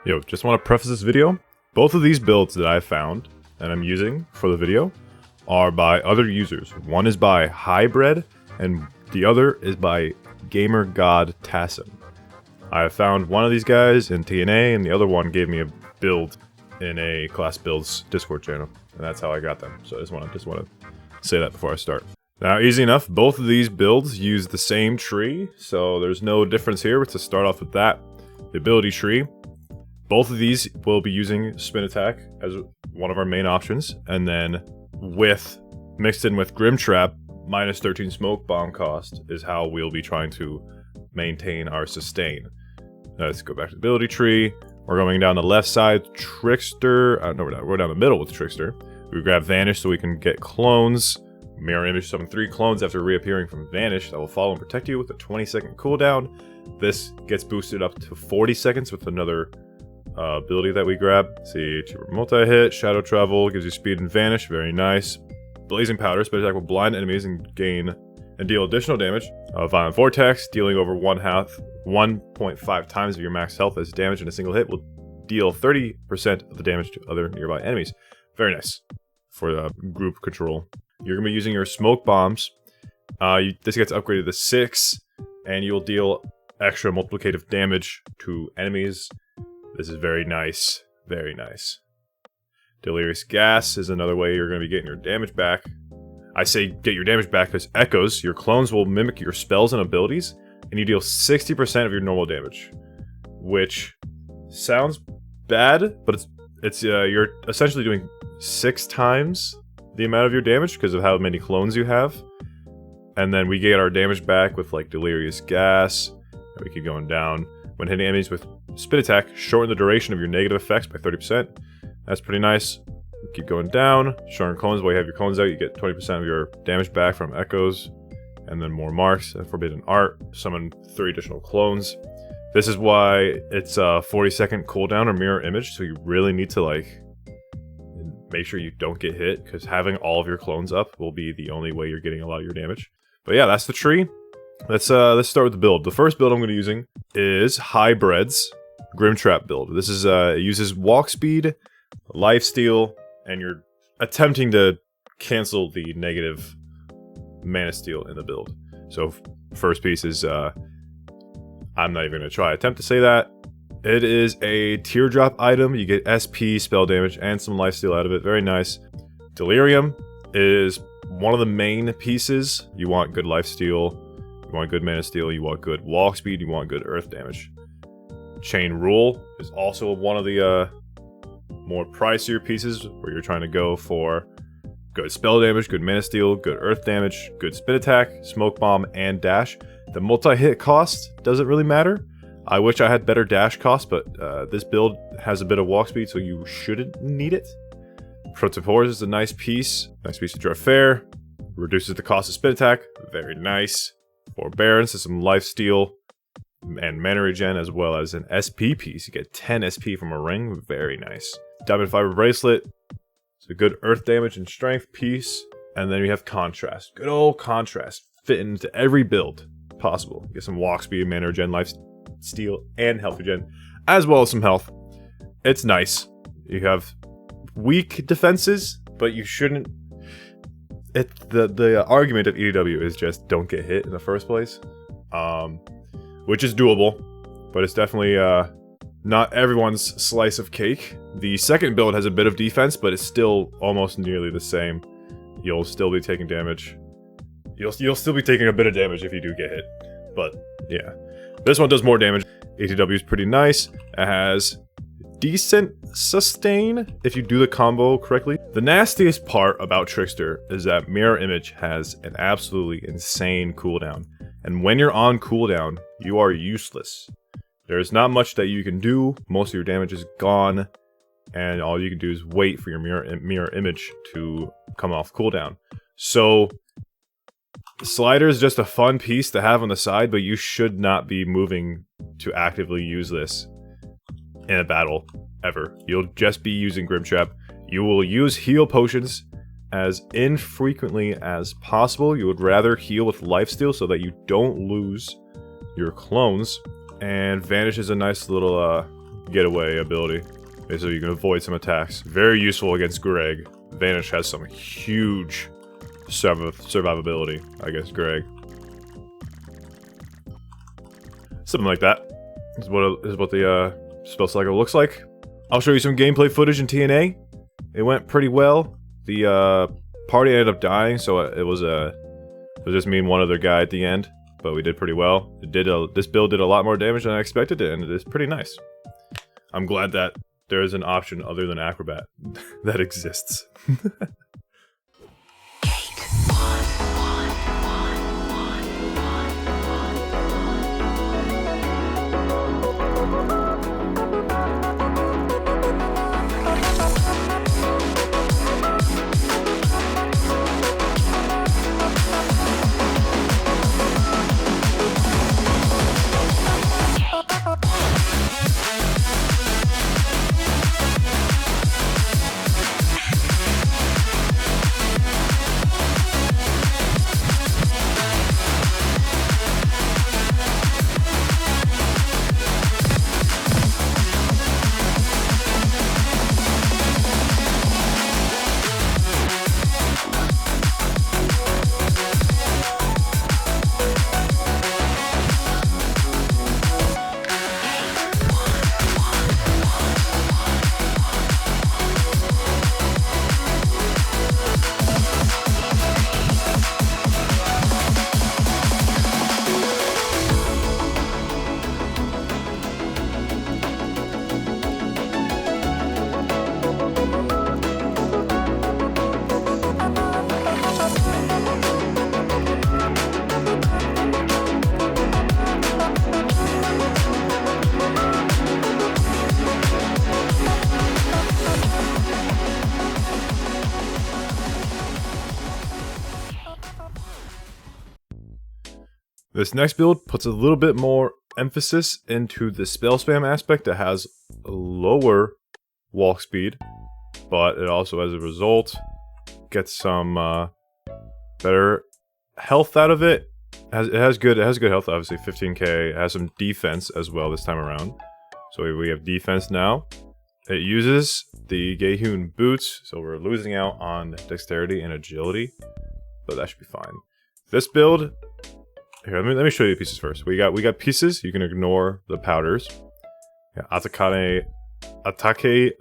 Yo, just want to preface this video. Both of these builds that I found and I'm using for the video are by other users. One is by highbread and the other is by GamerGodTasim. I found one of these guys in TNA and the other one gave me a build in a class builds Discord channel, and that's how I got them. So I just want to say that before I start. Now, easy enough, both of these builds use the same tree, so there's no difference here. To start off with that, the ability tree. Both of these will be using spin attack as one of our main options, and then mixed in with Grimptrap, minus 13 smoke bomb cost is how we'll be trying to maintain our sustain. Now let's go back to the ability tree. We're going down the left side, TRICKSTER. No, we're down the middle with TRICKSTER. We grab Vanish so we can get clones. Mirror image, summon 3 clones after reappearing from Vanish that will follow and protect you with a 20-second cooldown. This gets boosted up to 40 seconds with another ability that we grab. See, multi-hit, shadow travel, gives you speed and vanish, very nice. Blazing powder, spin attack will blind enemies and deal additional damage. Violent vortex, dealing over 1.5 times of your max health as damage in a single hit, will deal 30% of the damage to other nearby enemies. Very nice for group control. You're gonna be using your smoke bombs. This gets upgraded to 6, and you'll deal extra multiplicative damage to enemies. This is very nice. Very nice. Delirious Gas is another way you're going to be getting your damage back. I say get your damage back because echoes, your clones will mimic your spells and abilities, and you deal 60% of your normal damage. Which sounds bad, but you're essentially doing 6 times the amount of your damage because of how many clones you have. And then we get our damage back with like Delirious Gas. We keep going down. When hitting enemies with spin attack, shorten the duration of your negative effects by 30%. That's pretty nice. Keep going down. Shorten clones. While you have your clones out, you get 20% of your damage back from echoes. And then more marks. Forbidden Art. Summon 3 additional clones. This is why it's a 40-second cooldown or mirror image, so you really need to like make sure you don't get hit, because having all of your clones up will be the only way you're getting a lot of your damage. But yeah, that's the tree. Let's start with the build. The first build I'm going to be using is highbread's Grimtrap build. This is it uses walk speed, lifesteal, and you're attempting to cancel the negative mana steal in the build. So first piece is I'm not even going to try attempt to say that. It is a teardrop item. You get SP, spell damage, and some lifesteal out of it. Very nice. Delirium is one of the main pieces. You want good lifesteal. You want good mana steal, you want good walk speed, you want good earth damage. Chain Rule is also one of the more pricier pieces where you're trying to go for good spell damage, good mana steal, good earth damage, good spin attack, smoke bomb, and dash. The multi-hit cost doesn't really matter. I wish I had better dash cost, but this build has a bit of walk speed, so you shouldn't need it. Protopores is a nice piece to draw fair. Reduces the cost of spin attack, very nice. Forbearance is some lifesteal and mana regen, as well as an SP piece. You get 10 SP from a ring, very nice. DFiber bracelet, it's a good earth damage and strength piece. And then you have contrast, good old contrast, fit into every build possible. You get some walk speed, mana regen, lifesteal, and health regen, as well as some health. It's nice. You have weak defenses, but you shouldn't. The argument of EDW is just don't get hit in the first place, which is doable, but it's definitely not everyone's slice of cake. The second build has a bit of defense, but it's still almost nearly the same. You'll still be taking damage. You'll still be taking a bit of damage if you do get hit, but yeah. This one does more damage. EDW is pretty nice. It has decent sustain if you do the combo correctly. The nastiest part about TRICKSTER is that mirror image has an absolutely insane cooldown, and when you're on cooldown, you are useless. There's not much that you can do. Most of your damage is gone, and all you can do is wait for your mirror image to come off cooldown. So the slider is just a fun piece to have on the side, but you should not be moving to actively use this in a battle, ever. You'll just be using Grimptrap. You will use heal potions as infrequently as possible. You would rather heal with lifesteal so that you don't lose your clones. And Vanish is a nice little getaway ability. So you can avoid some attacks. Very useful against Greg. Vanish has some huge survivability against Greg. Something like that is what the spell cycle looks like. I'll show you some gameplay footage in TNA. It went pretty well. The party ended up dying, so it was just me and one other guy at the end. But we did pretty well. This build did a lot more damage than I expected it, and it is pretty nice. I'm glad that there is an option other than Acrobat that exists. This next build puts a little bit more emphasis into the spell spam aspect. It has a lower walk speed, but it also, as a result, gets some better health out of it. It has good health, obviously 15k. It has some defense as well this time around. So we have defense now. It uses the Gehun boots, so we're losing out on dexterity and agility, but that should be fine. This build. Here, let me show you the pieces first. We got pieces. You can ignore the powders. Yeah, Atake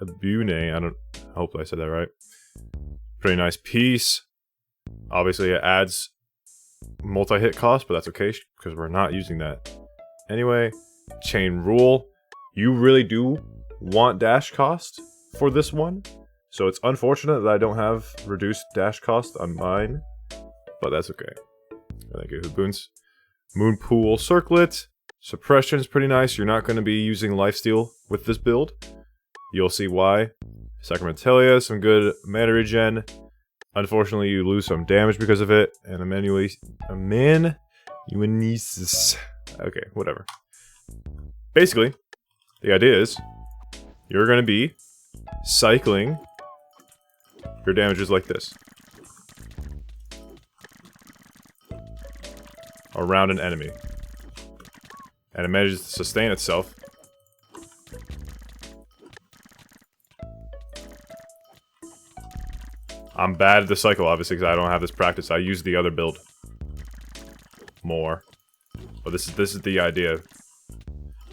Abune. Hopefully I said that right. Pretty nice piece. Obviously it adds multi-hit cost, but that's okay because we're not using that. Anyway, chain rule. You really do want dash cost for this one. So it's unfortunate that I don't have reduced dash cost on mine, but that's okay. Thank you, Boons. Moonpool Circlet. Suppression is pretty nice. You're not going to be using lifesteal with this build. You'll see why. Sacramentalia, some good mana regen. Unfortunately, you lose some damage because of it. And Amanuensis. Okay, whatever. Basically, the idea is you're going to be cycling your damages like this. Around an enemy. And it manages to sustain itself. I'm bad at the cycle, obviously, because I don't have this practice. I use the other build more. But this is the idea.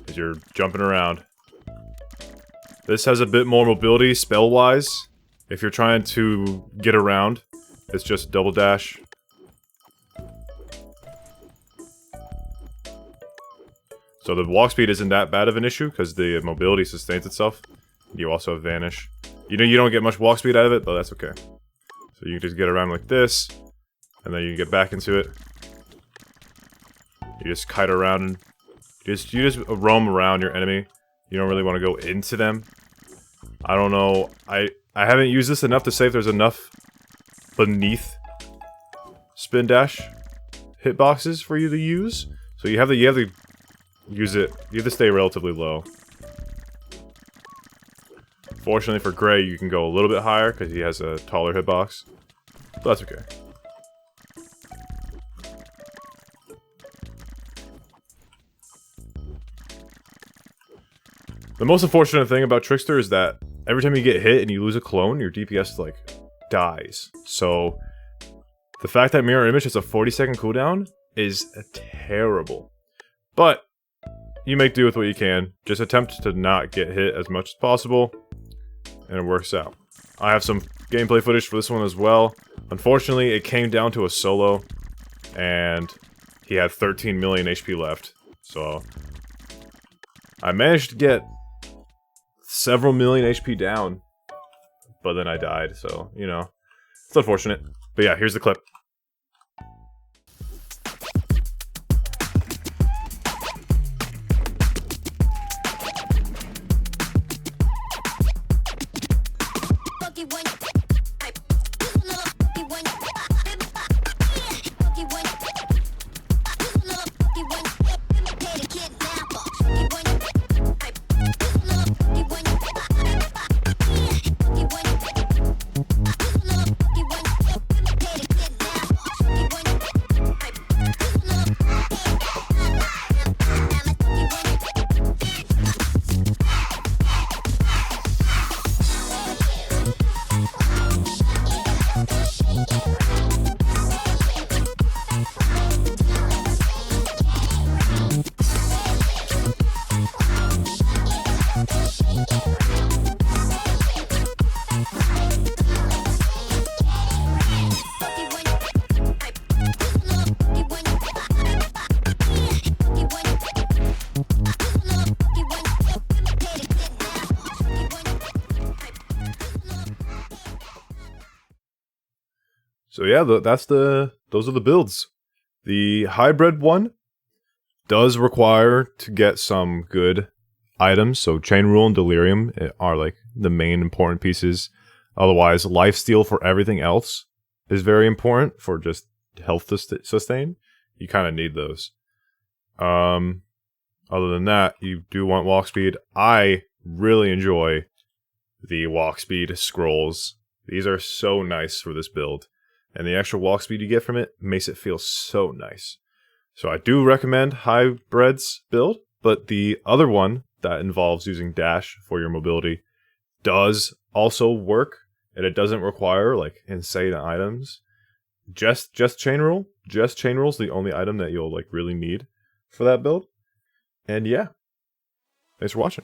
Is you're jumping around. This has a bit more mobility spell-wise. If you're trying to get around, it's just double dash. So the walk speed isn't that bad of an issue because the mobility sustains itself. You also have vanish. You know, you don't get much walk speed out of it, but that's okay. So you just get around like this, and then you get back into it. You just kite around and you just roam around your enemy. You don't really want to go into them. I don't know. I haven't used this enough to say if there's enough beneath spin dash hitboxes for you to use. So you have to use it. You have to stay relatively low. Fortunately for Gray, you can go a little bit higher because he has a taller hitbox. But that's okay. The most unfortunate thing about Trickster is that every time you get hit and you lose a clone, your DPS like dies. So the fact that mirror image has a 40-second cooldown is terrible. But you make do with what you can. Just attempt to not get hit as much as possible, and it works out. I have some gameplay footage for this one as well. Unfortunately, it came down to a solo, and he had 13 million HP left. So I managed to get several million HP down, but then I died, so, you know, it's unfortunate. But yeah, here's the clip. So yeah, those are the builds. The hybrid one does require to get some good items, so Chain Rule and Delirium are like the main important pieces. Otherwise, Lifesteal for everything else is very important for just health to sustain. You kind of need those. Other than that, you do want walk speed. I really enjoy the walk speed scrolls. These are so nice for this build. And the extra walk speed you get from it makes it feel so nice. So I do recommend Hybred's build, but the other one that involves using dash for your mobility does also work, and it doesn't require like insane items. Just Chain Rule. Just Chain Rule's the only item that you'll like really need for that build. And yeah. Thanks for watching.